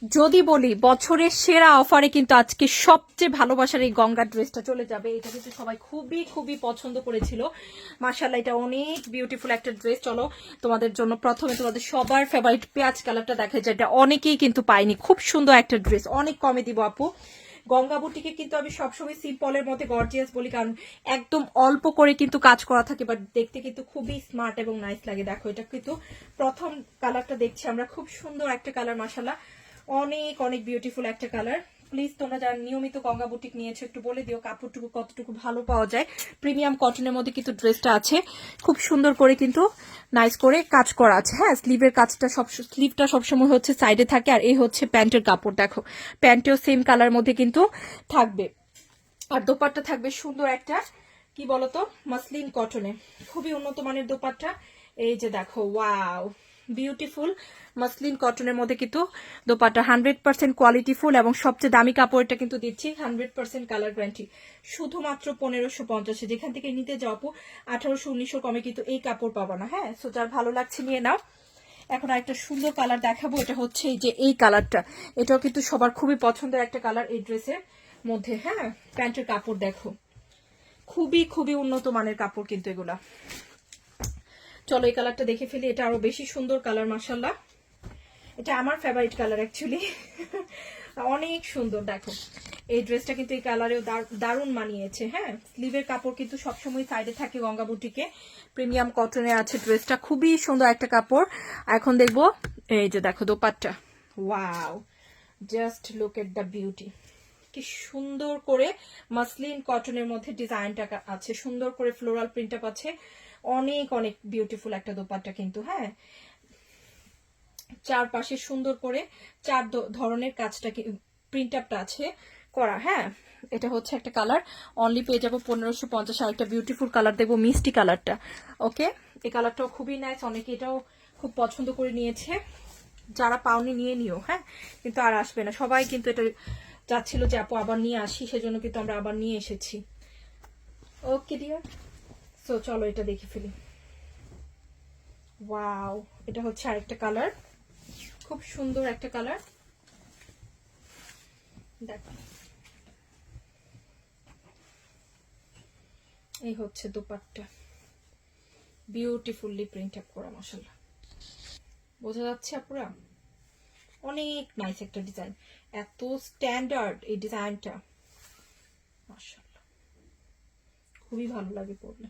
যদি বলি বছরের সেরা অফারে কিন্তু আজকে সবচেয়ে ভালোবাসার এই গঙ্গা ড্রেসটা চলে যাবে। এটা কিন্তু সবাই খুবই খুবই পছন্দ করেছিল। মাশাআল্লাহ, এটা অনেক বিউটিফুল একটা ড্রেস। চলো তোমাদের জন্য প্রথমে তোমাদের সবার ফেভারিট পেঁয়াজ কালারটা দেখা যায়, এটা অনেকেই কিন্তু পায়নি। খুব সুন্দর একটা ড্রেস, অনেক কমে দিব আপু। গঙ্গা বুটিকে কিন্তু আমি সবসময় সিম্পলের মধ্যে গর্জিয়াস বলি, কারণ একদম অল্প করে কিন্তু কাজ করা থাকে, বাট দেখতে কিন্তু খুবই স্মার্ট এবং নাইস লাগে। দেখো এটা কিন্তু প্রথম কালারটা দেখছি আমরা, খুব সুন্দর একটা কালার। মাশাআল্লাহ, অনেক অনেক বিউটিফুল একটা কালার। প্লিজ তোমরা যারা নিয়মিত গঙ্গা বুটিক নিয়েছো একটু বলে দিও কাপড়টুকু কতটুকু ভালো পাওয়া যায়। প্রিমিয়াম কটনের মধ্যে কিন্তু ড্রেসটা আছে, খুব সুন্দর করে কিন্তু নাইস করে কাজ করা আছে। হ্যাঁ, স্লিভটা সবসময় হচ্ছে সাইডে থাকে, আর এই হচ্ছে প্যান্টের কাপড়। দেখো প্যান্টেও সেম কালার মধ্যে কিন্তু থাকবে, আর দোপাট্টা থাকবে সুন্দর একটা কি বলতো মাসলিন কটনে, খুবই উন্নত মানের দোপাট্টা। এই যে দেখো, ওয়াও বিউটিফুল মাসলিন কটনের মধ্যে কিন্তু দোপাট্টা 100% কোয়ালিটিফুল, এবং সবচেয়ে দামি কাপড়টা কিন্তু দিচ্ছি 100% কালার গ্যারান্টি, শুধুমাত্র 1550। যেখান থেকে নিতে যাও আপু 1800-1900 কমে কিন্তু এই কাপড় পাবা না। হ্যাঁ, সো যার ভালো লাগছে নিয়ে নাও। এখন আরেকটা সুন্দর কালার দেখাবো, এটা হচ্ছে এই যে এই কালারটা, এটাও কিন্তু সবার খুবই পছন্দের একটা কালার এই ড্রেসের মধ্যে। হ্যাঁ, প্যান্টের কাপড় দেখো, খুবই খুবই উন্নত মানের কাপড় কিন্তু এগুলা। চলো এই কালারটা দেখে ফেলি, এটা আরো বেশি সুন্দর কালার। মাশাআল্লাহ, এটা আমার ফেভারিট কালার অ্যাকচুয়ালি, অনেক সুন্দর। দেখো এই ড্রেসটা কিন্তু এই কালারেও দারুণ মানিয়েছে। হ্যাঁ, স্লিভের কাপড় কিন্তু সবসময় সাইডে থাকে গঙ্গা বুটিকে, প্রিমিয়াম কটনের আছে ড্রেসটা, খুবই সুন্দর একটা কাপড়। এখন দেখবো এই যে দেখো dupatta, wow just look at the beauty, কি সুন্দর করে মাসলিন কটনের মধ্যে ডিজাইনটা আছে, সুন্দর করে ফ্লোরাল প্রিন্ট আপ আছে, অনেক অনেক বিউটিফুল একটা দোপাট্টা কিন্তু। হ্যাঁ, চারপাশে সুন্দর করে চার ধরনের কাজটা প্রিন্ট আপটা আছে করা। হ্যাঁ, এটা হচ্ছে একটা কালার, অনলি পেয়ে যাবো 1550। আর একটা বিউটিফুল কালার দেখবো, মিষ্টি কালারটা। ওকে, এই কালারটাও খুবই নাইস, অনেকে এটাও খুব পছন্দ করে নিয়েছে। যারা পাওনি নিয়ে নিও। হ্যাঁ, কিন্তু আর আসবে না, সবাই কিন্তু এটা চাচ্ছিল যে আপু আবার নিয়ে আসি, সেজন্য কিন্তু আমরা আবার নিয়ে এসেছি। ওকে ডিয়ার, সো চলো এটা দেখে ফেলি। ওয়াও, এটা হচ্ছে আরেকটা কালার, খুব সুন্দর একটা কালার। দেখো এই হচ্ছে দোপাট্টা, বিউটিফুলি প্রিন্ট আপ করা। মাশাআল্লাহ, বোঝা যাচ্ছে আপুরা, অনেক নাইস একটা ডিজাইন, এত স্ট্যান্ডার্ড এই ডিজাইনটা। মাশাআল্লাহ, খুবই ভালো লাগে পরলে।